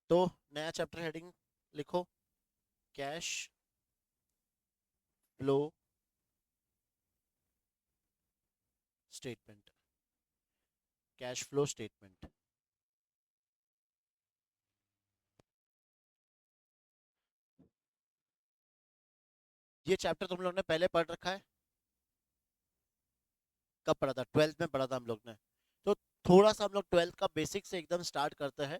तो नया chapter heading लिखो, cash flow statement. Cash flow statement. ये चैप्टर तुम लोग ने पहले पढ़ रखा है? कब पढ़ा था? ट्वेल्थ में पढ़ा था हम लोग ने। तो थोड़ा सा हम लोग ट्वेल्थ का बेसिक से एकदम स्टार्ट करते हैं।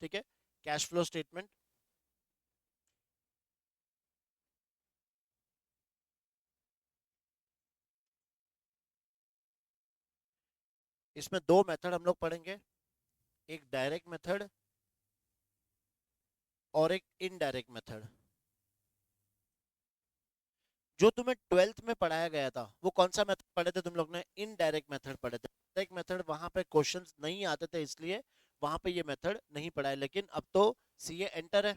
ठीक है, कैश फ्लो स्टेटमेंट। इसमें दो मेथड हम लोग पढ़ेंगे, एक डायरेक्ट मेथड और एक इनडायरेक्ट मेथड। जो तुम्हें ट्वेल्थ में पढ़ाया गया था वो कौन सा मेथड पढ़े थे तुम लोग ने? इनडायरेक्ट मेथड पढ़े थे। डायरेक्ट मेथड वहां पे क्वेश्चंस नहीं आते थे, इसलिए वहां पे ये मेथड नहीं पढ़ा है। लेकिन अब तो सीए एंटर है,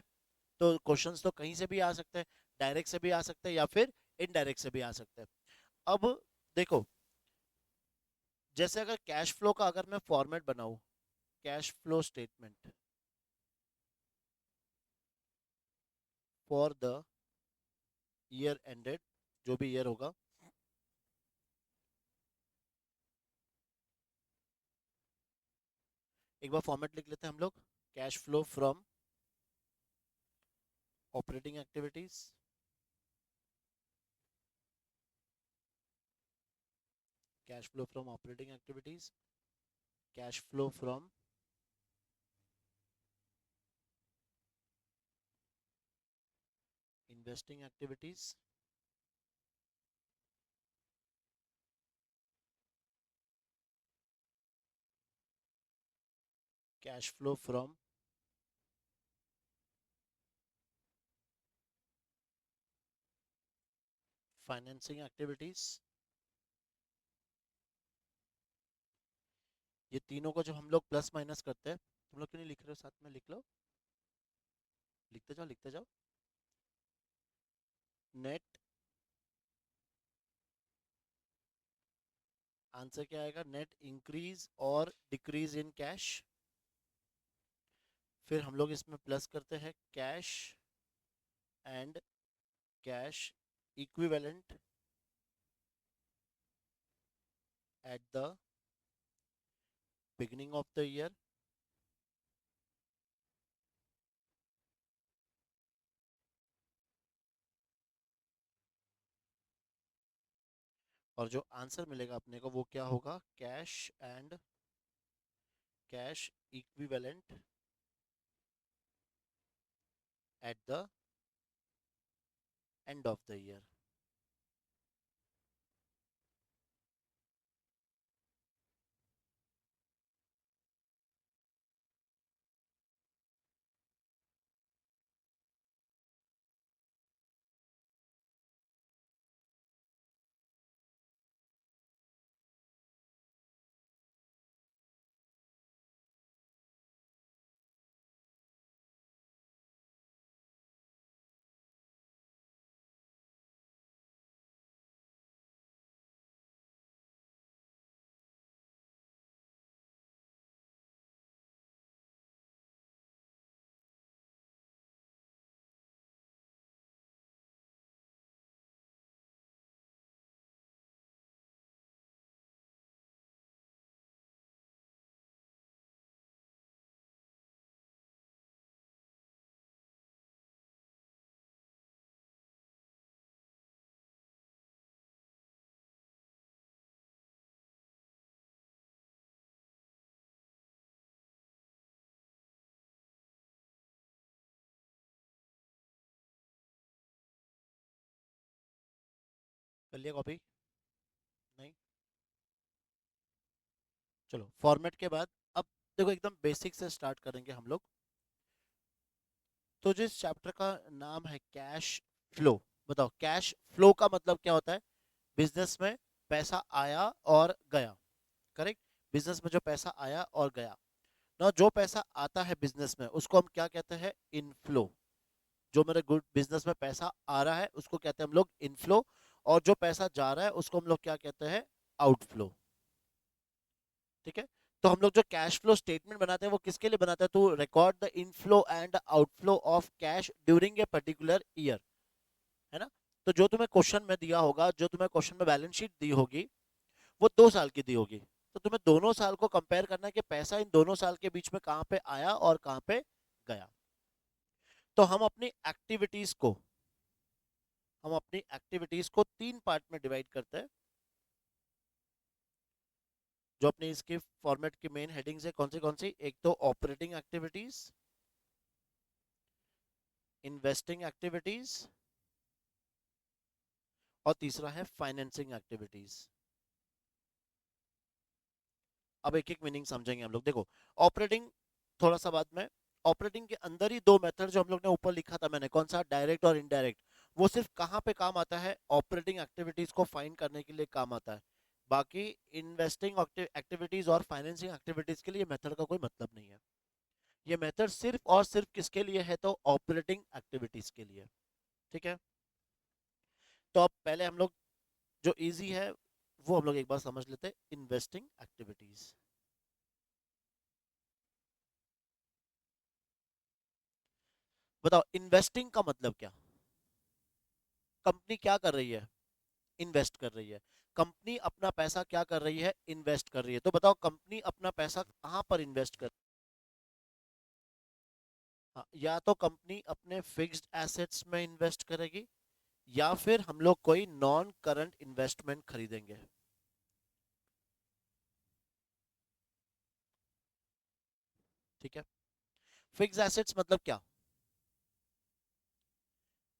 तो क्वेश्चंस तो कहीं से भी आ सकते हैं, डायरेक्ट से भी आ सकते हैं या फिर इनडायरेक्ट से भी आ सकते हैं। अब देखो, जैसे अगर कैश फ्लो का अगर मैं फॉर्मेट बनाऊं, cash flow statement for the year ended, जो भी ईयर होगा, एक बार फॉर्मेट लिख लेते हैं हम लोग। Cash flow from operating activities, cash flow from operating activities, cash flow from investing activities, cash flow from financing activities. ये तीनों को जो हम लोग प्लस माइनस करते हैं, तुम लोग क्यों नहीं लिख रहे हो? साथ में लिख लो, लिखते जाओ लिखते जाओ। नेट, आंसर क्या आएगा? नेट इंक्रीज और डिक्रीज इन कैश। फिर हम लोग इसमें प्लस करते हैं cash and cash equivalent at the beginning of the year. और जो आंसर मिलेगा अपने को वो क्या होगा? Cash and cash equivalent at the end of the year. कर लिया कॉपी? नहीं? चलो, फॉर्मेट के बाद अब देखो एकदम बेसिक से स्टार्ट करेंगे हम लोग। तो जिस चैप्टर का नाम है कैश फ्लो, बताओ कैश फ्लो का मतलब क्या होता है? बिजनेस में पैसा आया और गया, करेक्ट? बिजनेस में जो पैसा आया और गया ना, जो पैसा आता है बिजनेस में उसको हम क्या कहते हैं? इनफ्लो। जो मेरे गुड बिजनेस में पैसा आ रहा है उसको कहते हैं हम लोग इनफ्लो, और जो पैसा जा रहा है उसको हम लोग क्या कहते हैं? आउटफ्लो। ठीक है, तो हम लोग जो कैश फ्लो स्टेटमेंट बनाते हैं वो किसके लिए बनाते हैं, to record the inflow and outflow of cash during a particular year, है ना। तो जो तुम्हें क्वेश्चन में दिया होगा, जो तुम्हें क्वेश्चन में बैलेंस शीट दी होगी, वो 2 साल की दी होगी, तो तुम्हें दोनों साल को कंपेयर करना है कि पैसा इन दोनों साल के बीच में कहाँ पे आया और कहाँ पे गया। तो हम अपनी एक्टिविटीज को 3 पार्ट में डिवाइड करते हैं। जो अपने इसके फॉर्मेट की मेन हेडिंग्स है कौन सी, एक तो ऑपरेटिंग एक्टिविटीज, इन्वेस्टिंग एक्टिविटीज, और तीसरा है फाइनेंसिंग एक्टिविटीज। अब एक एक मीनिंग समझेंगे हम लोग। देखो, ऑपरेटिंग थोड़ा सा बाद में। ऑपरेटिंग के अंदर ही 2 मेथड जो हम लोग ने ऊपर लिखा था मैंने, कौन सा, डायरेक्ट और इनडायरेक्ट, वो सिर्फ कहाँ पे काम आता है, ऑपरेटिंग एक्टिविटीज को फाइंड करने के लिए काम आता है। बाकी इन्वेस्टिंग एक्टिविटीज और फाइनेंसिंग एक्टिविटीज के लिए मेथड का कोई मतलब नहीं है। ये मेथड सिर्फ और सिर्फ किसके लिए है, तो ऑपरेटिंग एक्टिविटीज के लिए। ठीक है। तो अब पहले हम लोग जो इजी है वो हम लोग एक बार समझ लेते हैं, इन्वेस्टिंग एक्टिविटीज। बताओ इन्वेस्टिंग का मतलब क्या। कंपनी क्या कर रही है, इन्वेस्ट कर रही है। कंपनी अपना पैसा क्या कर रही है, इन्वेस्ट कर रही है। तो बताओ कंपनी अपना पैसा कहां पर इन्वेस्ट कर, हाँ, या तो कंपनी अपने फिक्स्ड एसेट्स में इन्वेस्ट करेगी, या फिर हम लोग कोई नॉन करंट इन्वेस्टमेंट खरीदेंगे। ठीक है। फिक्स्ड एसेट्स मतलब क्या,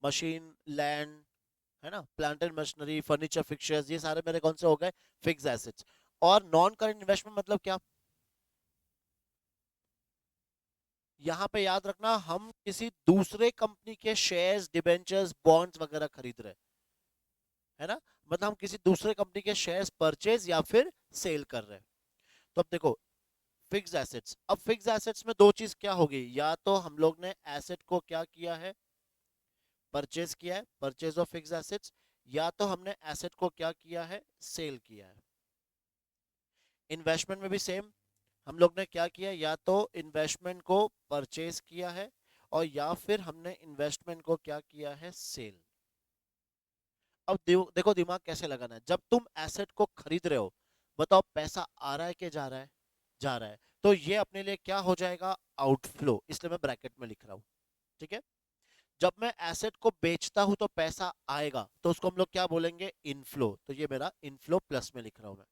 मशीन, लैंड, है ना, plant and machinery, furniture, fixtures, ये सारे मेरे कौन से हो गए, फिक्स्ड एसेट्स। और नॉन करंट इन्वेस्टमेंट मतलब क्या, यहां पे याद रखना, हम किसी दूसरे कंपनी के शेयर्स, डिबेंचर्स, बॉन्ड्स वगैरह खरीद रहे हैं, है ना। मतलब हम किसी दूसरे कंपनी के शेयर्स परचेज या फिर सेल कर रहे हैं। तो अब देखो, फिक्स्ड एसेट्स, अब फिक्स्ड एसेट्स में 2 चीज क्या होगी, या तो हम लोग ने एसेट को क्या किया है, परचेज किया है, परचेज ऑफ फिक्स्ड एसेट्स, या तो हमने एसेट को क्या किया है, सेल किया है। इन्वेस्टमेंट में भी सेम, हम लोग ने क्या किया, या तो इन्वेस्टमेंट को परचेज किया है, और या फिर हमने इन्वेस्टमेंट को क्या किया है, सेल। अब देखो दिमाग कैसे लगाना है, जब तुम एसेट को खरीद रहे हो, बताओ पैसा आ रहा है कि जा रहा है, जा रहा है, तो ये अपने लिए क्या हो जाएगा, आउटफ्लो, इसलिए मैं ब्रैकेट में लिख रहा हूं। ठीक है। जब मैं एसेट को बेचता हूं तो पैसा आएगा, तो उसको हम लोग क्या बोलेंगे, इनफ्लो, तो ये मेरा इनफ्लो प्लस में लिख रहा हूं मैं।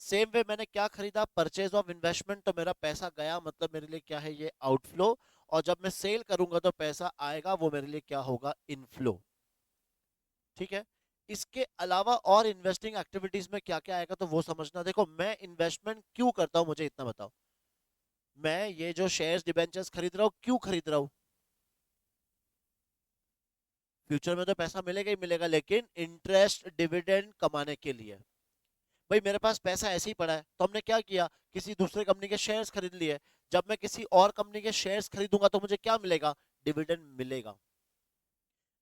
सेम वे मैंने क्या खरीदा, परचेज ऑफ इन्वेस्टमेंट, तो मेरा पैसा गया, मतलब मेरे लिए क्या है, ये आउटफ्लो। और जब मैं सेल करूंगा तो पैसा आएगा, वो मेरे लिए क्या होगा, इनफ्लो। ठीक है। इसके अलावा और इन्वेस्टिंग एक्टिविटीज में क्या क्या आएगा, तो वो समझना। देखो मैं इन्वेस्टमेंट क्यों करता हूं, मुझे इतना बताओ, मैं ये जो शेयर्स, डिबेंचर्स खरीद रहा हूं, क्यों खरीद रहा हूं, फ्यूचर में तो पैसा मिलेगा ही मिलेगा, लेकिन इंटरेस्ट डिविडेंड कमाने के लिए। भाई मेरे पास पैसा ऐसे ही पड़ा है, तो हमने क्या किया, किसी दूसरे कंपनी के शेयर्स खरीद लिए। जब मैं किसी और कंपनी के शेयर्स खरीदूंगा तो मुझे क्या मिलेगा, डिविडेंड मिलेगा।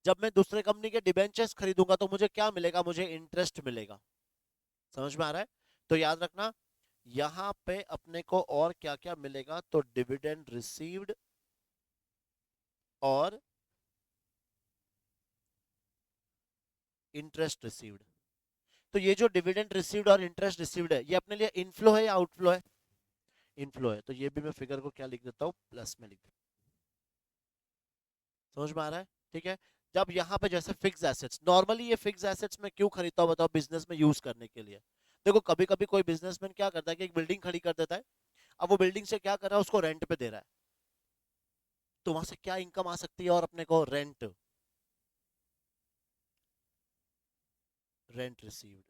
जब मैं दूसरे कंपनी के डिबेंचर्स खरीदूंगा तो मुझे क्या मिलेगा, मुझे इंटरेस्ट मिलेगा। समझ में आ रहा है। तो याद रखना, यहां पे अपने को और क्या क्या मिलेगा, तो डिविडेंड रिसीव्ड और इंटरेस्ट रिसीव्ड। तो ये जो डिविडेंड रिसीव्ड और इंटरेस्ट रिसीव्ड है, ये अपने लिए इनफ्लो है या आउटफ्लो है, इनफ्लो है। तो ये भी मैं फिगर को क्या लिख देता हूँ, प्लस में लिख देता हूँ। समझ में आ रहा है। ठीक है। जब यहाँ पे जैसे फिक्स एसेट्स, नॉर्मली ये फिक्स एसेट्स में क्यों खरीदता हूँ बताओ, बिजनेस में यूज करने के लिए। देखो कभी कभी कोई बिजनेसमैन क्या करता है कि एक बिल्डिंग खड़ी कर देता है, अब वो बिल्डिंग से क्या कर रहा है, उसको रेंट पे दे रहा है, तो वहां से क्या इनकम आ सकती है, और अपने को रेंट, रेंट रिसीव्ड।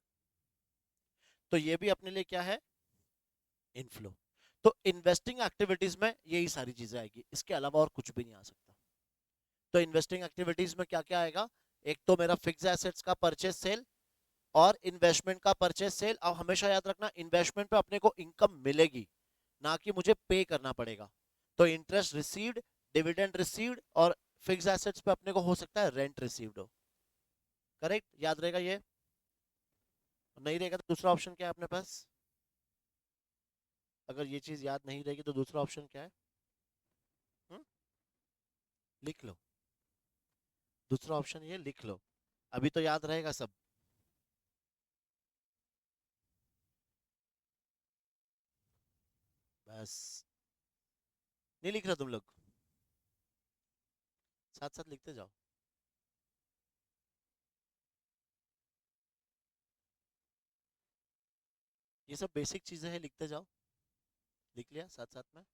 तो ये भी अपने लिए क्या है, इनफ्लो। तो इन्वेस्टिंग एक्टिविटीज में यही सारी चीजें आएगी, इसके अलावा और कुछ भी नहीं आ सकता। तो इन्वेस्टिंग एक्टिविटीज में क्या क्या आएगा, एक तो मेरा फिक्स एसेट्स का परचेज सेल, और इन्वेस्टमेंट का परचेज सेल। अब हमेशा याद रखना, इन्वेस्टमेंट पे अपने को इनकम मिलेगी, ना कि मुझे पे करना पड़ेगा। तो इंटरेस्ट रिसीव्ड, डिविडेंड रिसीव्ड, और फिक्स एसेट्स पे अपने को हो सकता है रेंट रिसीव्ड हो। करेक्ट, याद रहेगा ये। नहीं रहेगा तो दूसरा ऑप्शन क्या है अपने पास, अगर ये चीज याद नहीं रहेगी तो दूसरा ऑप्शन क्या है? हुँ? लिख लो। दूसरा ऑप्शन ये लिख लो। अभी तो याद रहेगा सब। बस। नहीं लिख रहे तुम लोग? साथ साथ लिखते जाओ। ये सब बेसिक चीजें हैं, लिखते जाओ। लिख लिया साथ साथ में?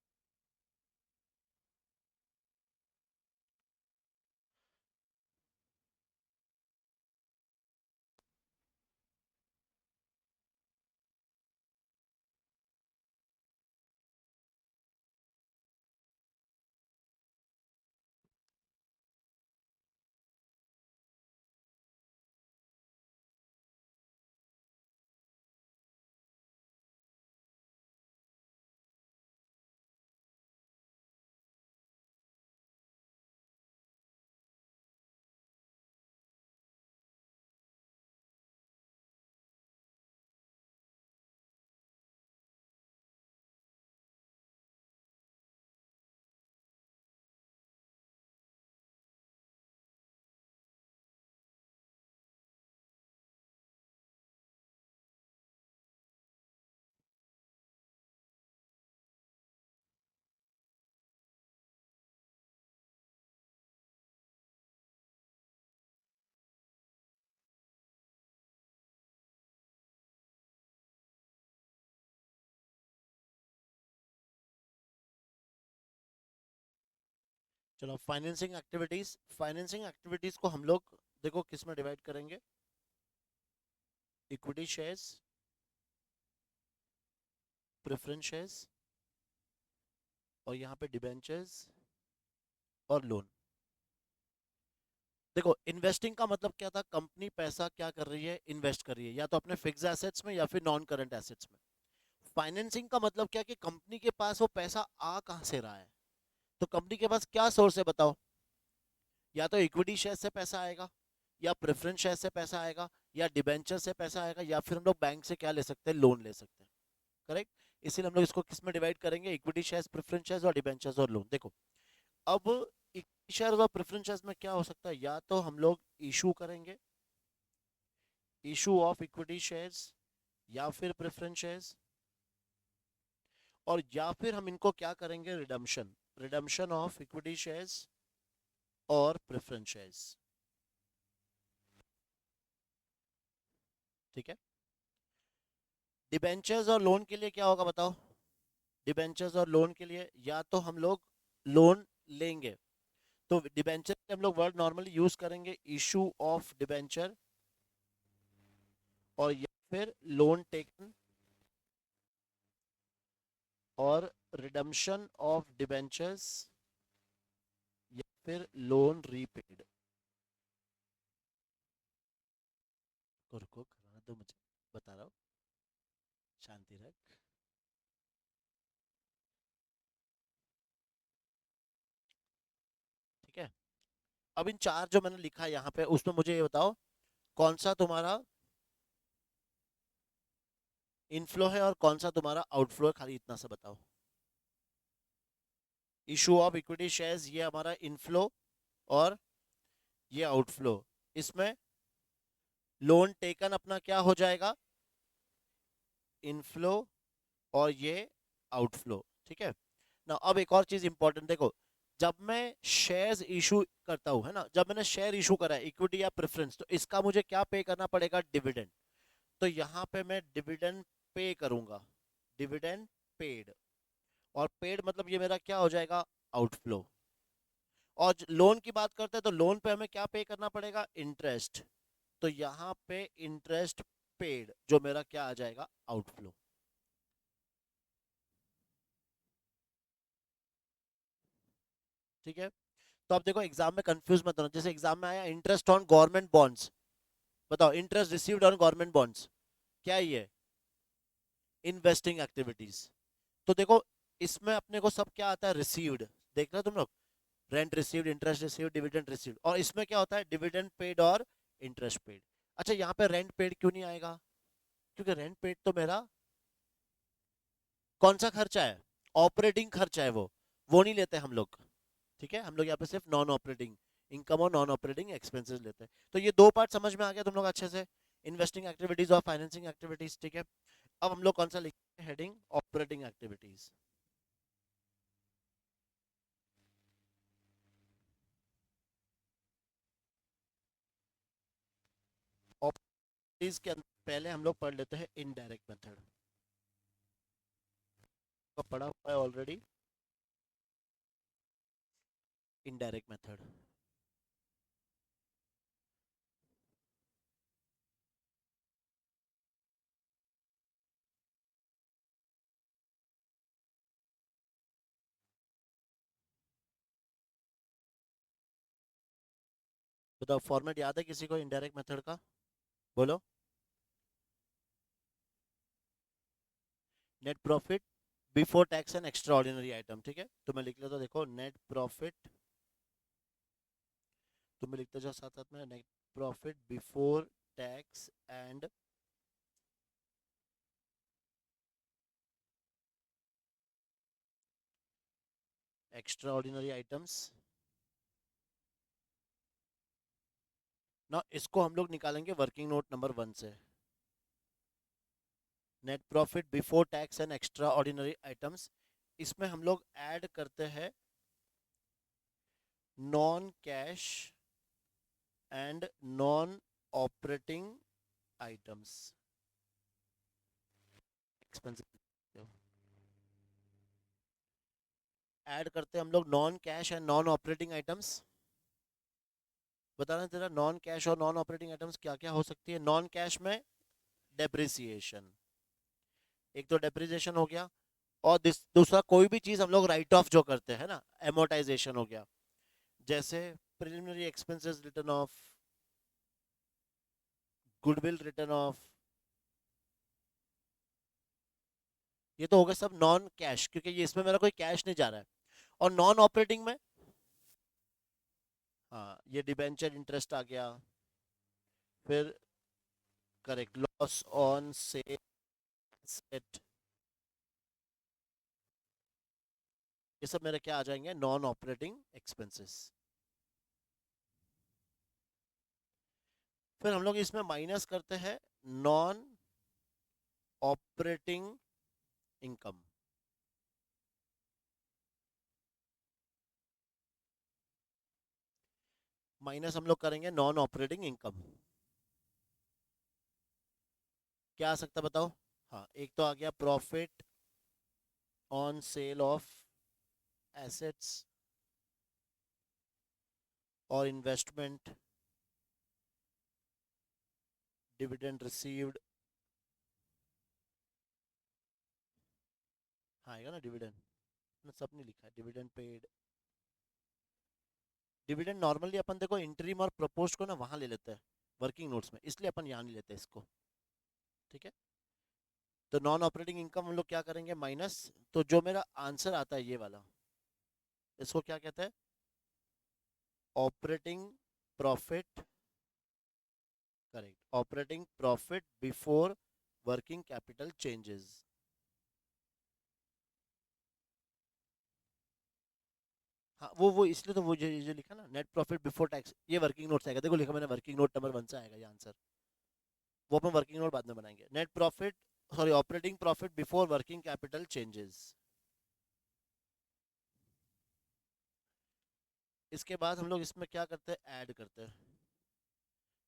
चलो, फाइनेंसिंग एक्टिविटीज को हम लोग देखो किस में डिवाइड करेंगे? इक्विटी शेयर्स, प्रेफरेंस शेयर्स, और यहाँ पे डिबेंचर्स और लोन। देखो, इन्वेस्टिंग का मतलब क्या था? कंपनी पैसा क्या कर रही है? इन्वेस्ट कर रही है, या तो अपने फिक्स एसेट्स में या फिर नॉन करंट एसेट्स में। फाइनेंसिंग का मतलब क्या कि कंपनी के पास वो पैसा आ कहां से रहा है? तो कंपनी के पास क्या सोर्स है बताओ? या तो इक्विटी शेयर से पैसा आएगा, या प्रेफरेंस शेयर से पैसा आएगा, या डिबेंचर से पैसा आएगा, या फिर हम लोग बैंक से क्या ले सकते हैं? लोन ले सकते हैं। करेक्ट। इसीलिए हम लोग इसको किस में डिवाइड करेंगे? इक्विटी शेयर्स, प्रेफरेंस शेयर्स और डिबेंचर्स और लोन। देखो, अब इक्विटी शेयर्स और प्रेफरेंस शेयर्स में क्या हो सकता है? या तो हम लोग इशू करेंगे, इशू ऑफ इक्विटी शेयर्स या फिर प्रेफरेंस शेयर्स, और या फिर हम इनको क्या करेंगे? Redemption, redemption of equity shares और प्रेफरेंस शेयर्स। ठीक है। डिबेंचर्स और लोन के लिए क्या होगा बताओ? डिबेंचर्स और लोन के लिए या तो हम लोग लोन लेंगे, तो डिबेंचर के हम लोग वर्ड नॉर्मली यूज करेंगे इशू ऑफ डिबेंचर, और या फिर लोन टेकन, और रिडम्पशन ऑफ डिबेंचर्स, या फिर लोन रीपेड। रुको, कराना दो मुझे, बता रहा हूँ। शांति रख। ठीक है। अब इन चार जो मैंने लिखा है यहाँ पे, उसमें मुझे ये बताओ कौन सा तुम्हारा इनफ्लो है और कौन सा तुम्हारा आउटफ्लो है? खाली इतना सा बताओ। इशू ऑफ इक्विटी शेयर्स ये हमारा इनफ्लो, और ये आउटफ्लो। इसमें लोन टेकन अपना क्या हो जाएगा? इनफ्लो, और ये आउटफ्लो। ठीक है ना। अब एक और चीज इंपॉर्टेंट देखो, जब मैं शेयर्स इशू करता हूं, है ना, जब मैंने शेयर इशू करा है इक्विटी या प्रेफरेंस, तो इसका मुझे क्या पे करना पड़ेगा? डिविडेंड। तो यहाँ पे मैं डिविडेंड पे करूंगा, डिविडेंड पेड। और पेड मतलब ये मेरा क्या हो जाएगा? आउटफ्लो। और लोन की बात करते हैं तो लोन पे हमें क्या पे करना पड़ेगा? इंटरेस्ट। तो यहाँ पे इंटरेस्ट पेड जो मेरा क्या आ जाएगा? आउटफ्लो। ठीक है। तो अब देखो, एग्जाम में कंफ्यूज मत होना। जैसे एग्जाम में आया इंटरेस्ट ऑन गवर्नमेंट बॉन्ड्स, बताओ interest received on government bonds, क्या है ये? Investing activities. तो देखो, इसमें अपने को सब क्या आता है? रिसीव्ड। देख रहे हो तुम लोग? Rent received, interest received, dividend received. और इसमें क्या होता है? डिविडेंड पेड और इंटरेस्ट पेड। अच्छा, यहाँ पे रेंट पेड क्यों नहीं आएगा? क्योंकि रेंट पेड तो मेरा कौन सा खर्चा है? ऑपरेटिंग खर्चा है वो नहीं लेते हम लोग। ठीक है, हम लोग यहाँ पे सिर्फ नॉन ऑपरेटिंग इनकम और नॉन ऑपरेटिंग एक्सपेंसेस लेते हैं। तो ये दो पार्ट समझ में आ गया तुम लोग अच्छे से, इन्वेस्टिंग एक्टिविटीज और फाइनेंसिंग एक्टिविटीज। ठीक है, अब हम लोग कौन सा लिखते हैं हेडिंग? Operating activities. ऑपरेटिव के पहले हम लोग पढ़ लेते हैं इनडायरेक्ट मेथड। तो पढ़ा हुआ है ऑलरेडी इनडायरेक्ट मेथड। बताओ फॉर्मेट याद है किसी को इनडायरेक्ट मेथड का? बोलो। Net profit before tax and extra ordinary item. ठीक है, तो मैं लिख लेता हूं, देखो नेट प्रॉफिट, तो मैं लिखते जाओ साथ साथ में, net profit before tax and extra ordinary items. ना इसको हम लोग निकालेंगे वर्किंग नोट नंबर 1 से। Net profit before tax and extra ordinary items, इसमें हम लोग ऐड करते हैं non cash and non operating items expensive. Add करते हैं हम लोग non cash and non operating items. बताना तेरा नॉन कैश और नॉन ऑपरेटिंग आइटम्स क्या क्या हो सकती है। नॉन कैश में डेप्रिसिएशन, एक तो डेप्रिसिएशन हो गया, और दूसरा कोई भी चीज हम लोग राइट ऑफ जो करते हैं ना, एमोटाइजेशन हो गया, जैसे preliminary expenses return of, goodwill return of, ये तो हो गया सब नॉन कैश, क्योंकि ये इसमें मेरा कोई कैश नहीं जा रहा है। और नॉन ऑपरेटिंग में, हाँ ये डिबेंचर इंटरेस्ट आ गया, फिर करेक्ट लॉस ऑन सेट, ये सब मेरे क्या आ जाएंगे? Non operating expenses. फिर हम लोग इसमें माइनस करते हैं नॉन ऑपरेटिंग इनकम। माइनस हम लोग करेंगे नॉन ऑपरेटिंग इनकम। क्या आ सकता है बताओ? हाँ एक तो आ गया profit on sale of assets और इन्वेस्टमेंट, डिविडेंड रिसीव्ड, हाँ आएगा ना डिविडेंड, मैंने सब नहीं लिखा है, डिविडेंड पेड। डिविडेंड नॉर्मली अपन देखो इंटरिम और प्रपोज को ना वहां ले लेते हैं वर्किंग नोट्स में, इसलिए अपन यहाँ नहीं लेते इसको। ठीक है, तो नॉन ऑपरेटिंग इनकम हम लोग क्या करेंगे? माइनस। तो जो मेरा आंसर आता है ये वाला, इसको क्या कहते हैं? Operating profit. Correct, operating profit before working capital changes. हाँ वो इसलिए तो वो जो लिखा ना नेट प्रॉफिट बिफोर टैक्स, ये वर्किंग नोट से आएगा, देखो लिखा मैंने वर्किंग नोट नंबर 1 से आएगा ये आंसर। वो अपन वर्किंग नोट बाद में बनाएंगे। Net profit, sorry operating profit before working capital changes. इसके बाद हम लोग इसमें क्या करते हैं? ऐड करते हैं।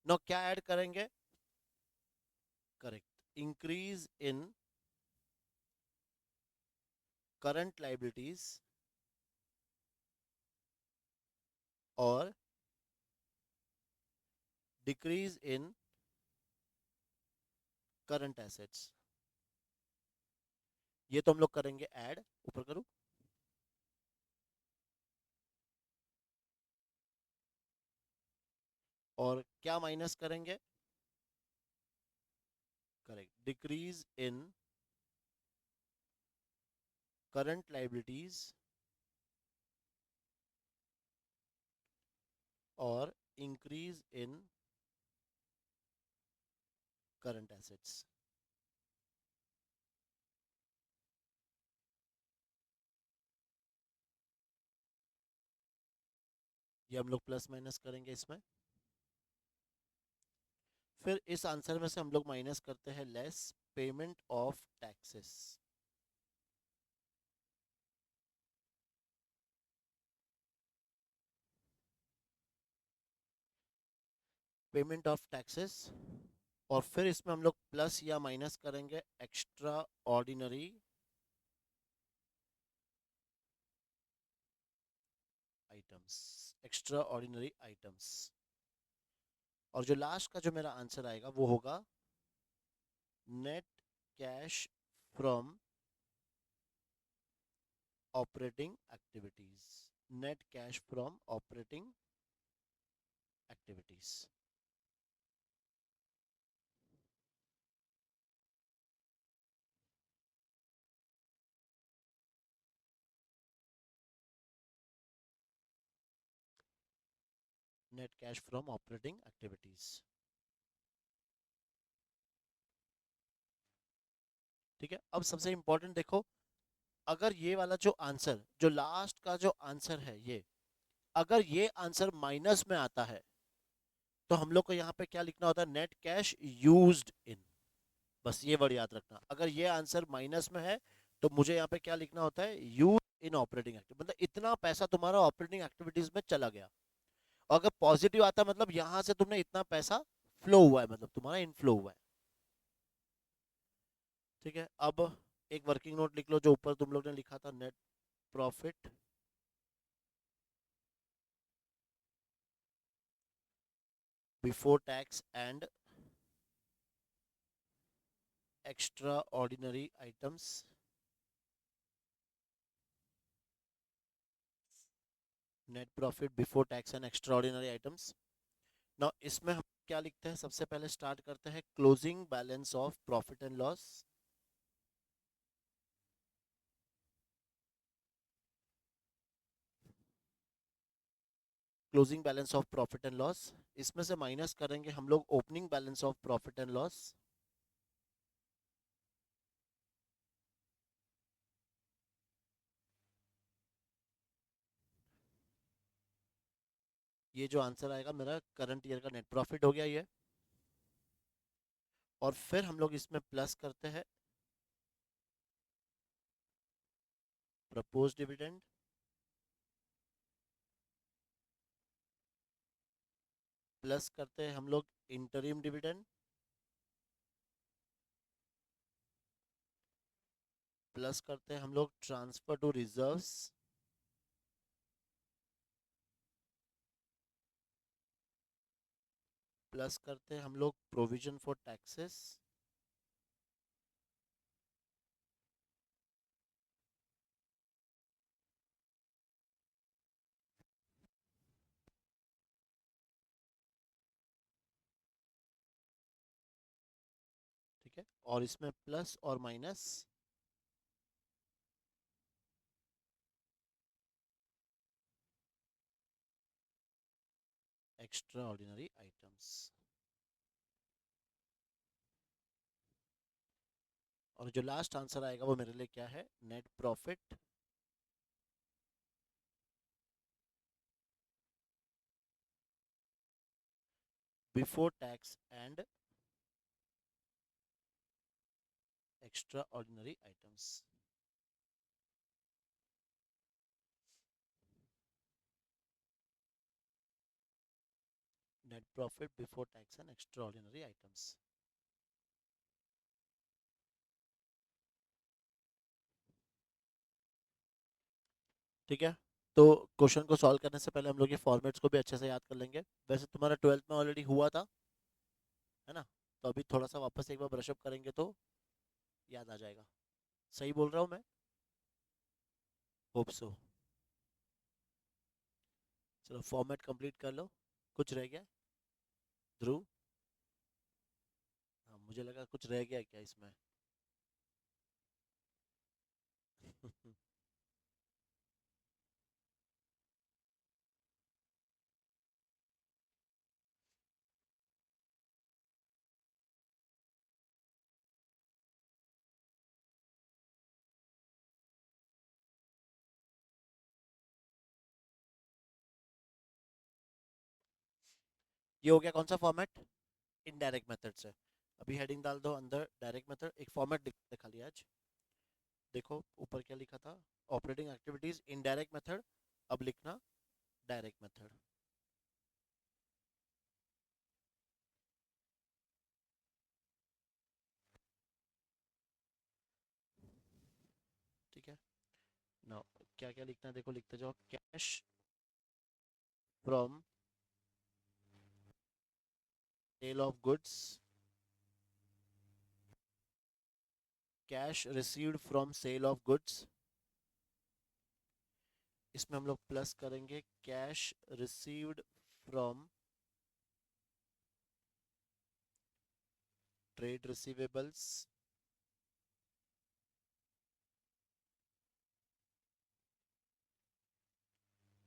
नो क्या ऐड करेंगे? Correct, increase in current liabilities और डिक्रीज इन करंट एसेट्स। ये तो हम लोग करेंगे ऐड, ऊपर करूँ? और क्या माइनस करेंगे? Correct, decrease in current liabilities और इंक्रीज इन करंट एसेट्स। ये हम लोग प्लस माइनस करेंगे इसमें। फिर इस आंसर में से हम लोग माइनस करते हैं less payment of taxes. Payment of taxes. और फिर इसमें हम लोग प्लस या माइनस करेंगे extra ordinary items. Extra ordinary items. और जो लास्ट का जो मेरा आंसर आएगा वो होगा net cash from operating activities. Net cash from operating activities. Net cash from operating activities. ठीक है, अब सबसे इंपॉर्टेंट देखो, अगर ये वाला जो आंसर, जो लास्ट का जो आंसर है ये, अगर ये आंसर माइनस में आता है तो हम लोग को यहाँ पे क्या लिखना होता है? Net cash used in. बस ये वर्ड याद रखना, अगर ये आंसर माइनस में है तो मुझे यहाँ पे क्या लिखना होता है? यूज इन ऑपरेटिंग एक्टिविटी, मतलब इतना पैसा तुम्हारा ऑपरेटिंग एक्टिविटीज में चला गया। और अगर पॉजिटिव आता मतलब यहाँ से तुमने इतना पैसा फ्लो हुआ है, मतलब तुम्हारा इनफ्लो हुआ है। ठीक है, अब एक वर्किंग नोट लिख लो जो ऊपर तुम लोग ने लिखा था, net profit before tax and extra ordinary items. Net profit before tax and extra ordinary items. Now इसमें हम क्या लिखते हैं? सबसे पहले स्टार्ट करते हैं closing balance of profit and loss. Closing balance of profit and loss, इसमें से माइनस करेंगे हम लोग opening balance of profit and loss. ये जो आंसर आएगा मेरा करंट ईयर का नेट प्रॉफिट हो गया ये। और फिर हम लोग इसमें प्लस करते हैं प्रपोज डिविडेंड, प्लस करते हैं हम लोग इंटरिम डिविडेंड, प्लस करते हैं हम लोग ट्रांसफर टू रिजर्व्स, प्लस करते हैं हम लोग प्रोविजन फॉर टैक्सेस, ठीक है, और इसमें प्लस और माइनस एक्स्ट्रा ऑर्डिनरी आइटम्स। और जो लास्ट आंसर आएगा वो मेरे लिए क्या है? Net profit before tax and extra ordinary items. Net profit before tax and extra ordinary items. ठीक है, तो क्वेश्चन को सॉल्व करने से पहले हम लोग ये फॉर्मेट्स को भी अच्छे से याद कर लेंगे। वैसे तुम्हारा 12th में ऑलरेडी हुआ था, है ना? तो अभी थोड़ा सा वापस एक बार ब्रशअप करेंगे तो याद आ जाएगा। सही बोल रहा हूँ मैं? Hope so. चलो फॉर्मेट कंप्लीट कर लो। कुछ रह गया ध्रुव? हाँ, मुझे लगा कुछ रह गया क्या इसमें। ये हो गया कौन सा फॉर्मेट, इनडायरेक्ट मेथड से। अभी हेडिंग डाल दो अंदर डायरेक्ट मेथड, एक फॉर्मेट लिखते खाली आज। देखो ऊपर क्या लिखा था, ऑपरेटिंग एक्टिविटीज इनडायरेक्ट मेथड, अब लिखना डायरेक्ट मेथड। ठीक है, नाउ क्या क्या लिखना है देखो, लिखते जाओ, cash from sale of goods, cash received from sale of goods, इसमें हम लोग प्लस करेंगे cash received from trade receivables,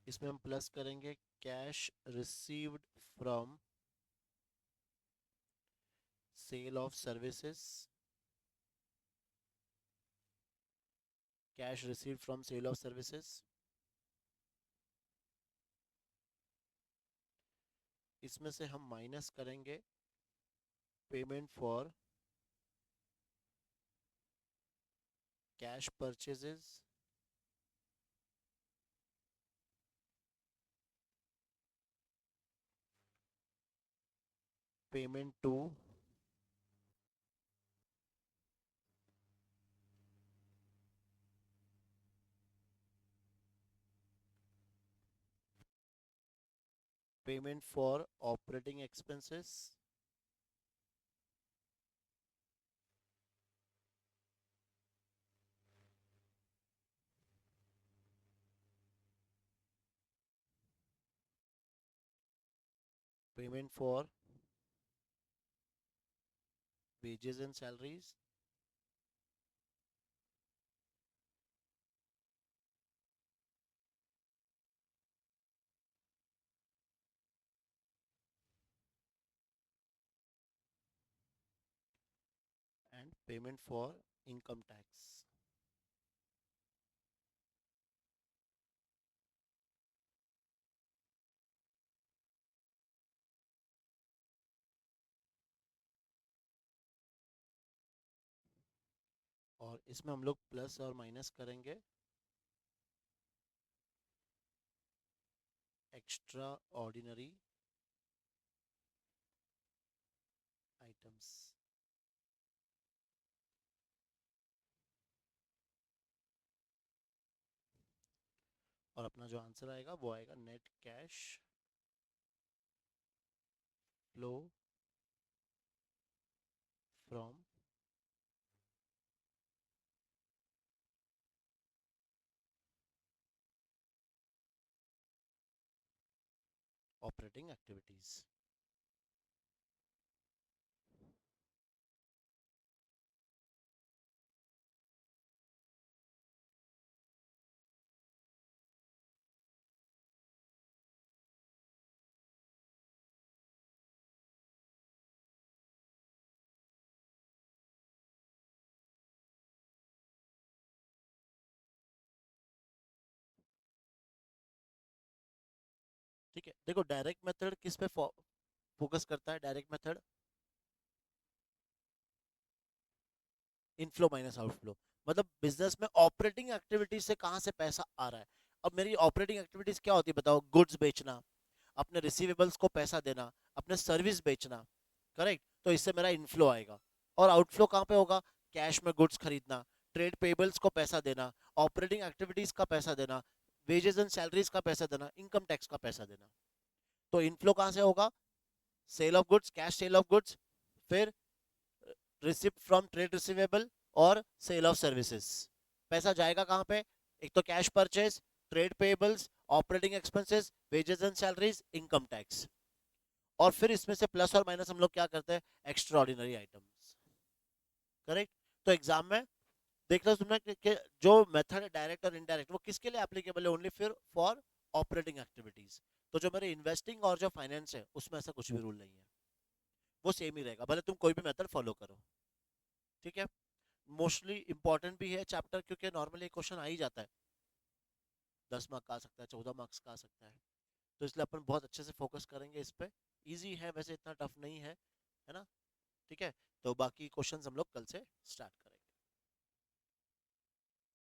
इसमें हम प्लस करेंगे cash received from sale of services, cash received from sale of services, इसमें से हम माइनस करेंगे payment for cash purchases, payment to payment for operating expenses, payment for wages and salaries, and payment for income tax। और इसमें हम लोग plus और minus करेंगे एक्स्ट्रा ऑर्डिनरी आइटम्स। और अपना जो आंसर आएगा वो आएगा net cash flow from operating activities. ठीक है, देखो डायरेक्ट मेथड किस पे फोकस करता है, direct method inflow minus outflow, मतलब बिजनेस में ऑपरेटिंग एक्टिविटीज से कहां से पैसा आ रहा है। अब मेरी ऑपरेटिंग एक्टिविटीज क्या होती है बताओ, गुड्स बेचना, अपने रिसीवेबल्स को पैसा देना, अपने सर्विस बेचना, करेक्ट, तो इससे मेरा इनफ्लो आएगा। और आउटफ्लो कहाँ पे होगा, कैश में गुड्स खरीदना, ट्रेड पेबल्स को पैसा देना, ऑपरेटिंग एक्टिविटीज का पैसा देना, वेजेस एंड सैलरीज का पैसा देना, इनकम टैक्स का पैसा देना। तो इनफ्लो कहाँ से होगा, sale of goods, cash sale of goods, फिर रिसिप्ट फ्रॉम ट्रेड रिसीवेबल और सेल ऑफ सर्विसेज। पैसा जाएगा कहाँ पे, एक तो cash purchase, trade payables, operating expenses, wages and salaries, income tax. और फिर इसमें से प्लस और माइनस हम लोग क्या करते हैं, एक्स्ट्रा ऑर्डिनरी आइटम्स, करेक्ट। तो एग्जाम में देख लो तुमने कि जो मेथड है डायरेक्ट और इनडायरेक्ट वो किसके लिए एप्लीकेबल है, ओनली फिर फॉर ऑपरेटिंग एक्टिविटीज। तो जो मेरे इन्वेस्टिंग और जो फाइनेंस है उसमें ऐसा कुछ भी रूल नहीं है, वो सेम ही रहेगा भले तुम कोई भी मेथड फॉलो करो। ठीक है, मोस्टली इंपॉर्टेंट भी है चैप्टर, क्योंकि नॉर्मली क्वेश्चन आ ही जाता है, 10 मार्क का आ सकता है, 14 मार्क्स का आ सकता है। तो इसलिए अपन बहुत अच्छे से फोकस करेंगे इस पे, इजी है वैसे, इतना टफ नहीं है, है ना? ठीक है, तो बाकी क्वेश्चंस हम लोग कल से स्टार्ट करेंगे।